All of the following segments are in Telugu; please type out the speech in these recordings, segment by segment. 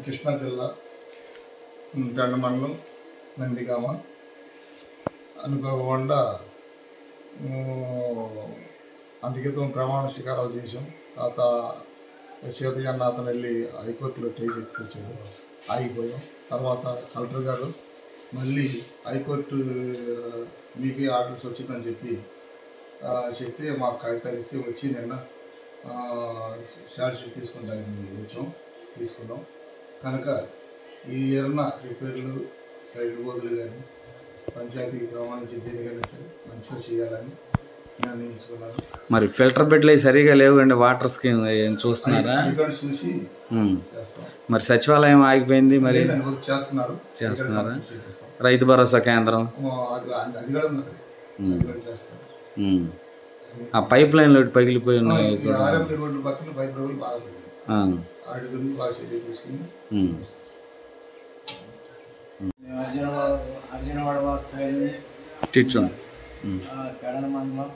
కృష్ణా జిల్లా పెండ మండలం నందిగామ అనుకోకుండా అందుకేతం ప్రమాణ స్వీకారాలు చేసాం. తాత సీతయ్యనాథన్ వెళ్ళి హైకోర్టులో కేసు ఎత్తుకొచ్చాడు, ఆగిపోయాం. తర్వాత కలెక్టర్ గారు మళ్ళీ హైకోర్టు మీకే ఆర్డర్స్ వచ్చిందని చెప్తే మాకు కాగితాలు ఇస్తే వచ్చి నిన్న షార్ట్ షీట్ తీసుకున్నాం. కనుక ఈ ఏరన్న రిపేర్లు సైడ్ బోధులు కానీ పంచాయతీకి సంబంధించి దేనికైనా సరే మంచిగా చేయాలని నిర్ణయించుకున్నాను. మరి ఫిల్టర్ బెడ్లు సరిగా లేవుండి, వాటర్ స్కీమ్ చూస్తున్నారా? చూసి చేస్తాం. మరి సచివాలయం ఆగిపోయింది, మరి చేస్తున్నారా? రైతు భరోసా కేంద్రం అది కూడా ఉంది, అక్కడ చేస్తాం. ఆ పైప్ లైన్లు పగిలిపోయి ఉన్నాయి. ఆర్ఎంపీ రోడ్డు పక్కన పైప్ రోడ్లు బాగా పోయింది, వాటి గురించి బాగా చర్య తీసుకుని అర్జునవాడ వాస్తవ్యాన్ని పెడన మండలం.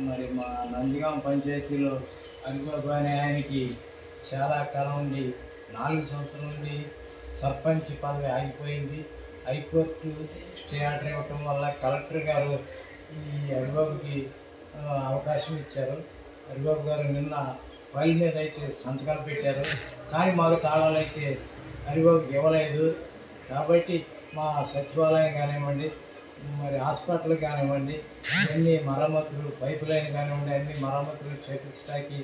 మరి మా నందిగామ పంచాయతీలో అరిబాబు అనే ఆయనకి చాలా కాలం నుండి 4 సంవత్సరాల నుండి సర్పంచ్ పదవి ఆగిపోయింది. హైకోర్టు స్టే ఆర్డర్ ఇవ్వటం వల్ల కలెక్టర్ గారు ఈ అరిబాబుకి అవకాశం ఇచ్చారు. హరిబాబు గారు నిన్న ఫైల్ మీద అయితే సంతకాలు పెట్టారు, కానీ మాకు తాళాలు అయితే హరిబాబుకి ఇవ్వలేదు. కాబట్టి మా సచివాలయం కానివ్వండి, మరి హాస్పిటల్ కానివ్వండి, అన్ని మరమ్మతులు, పైపు లైన్ కానివ్వండి, అన్ని మరమ్మతులు చేపించడానికి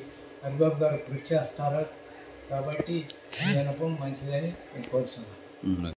హరిబాబు గారు కృషి చేస్తారు. కాబట్టి వినపం మంచిదని నేను కోరుతున్నాను.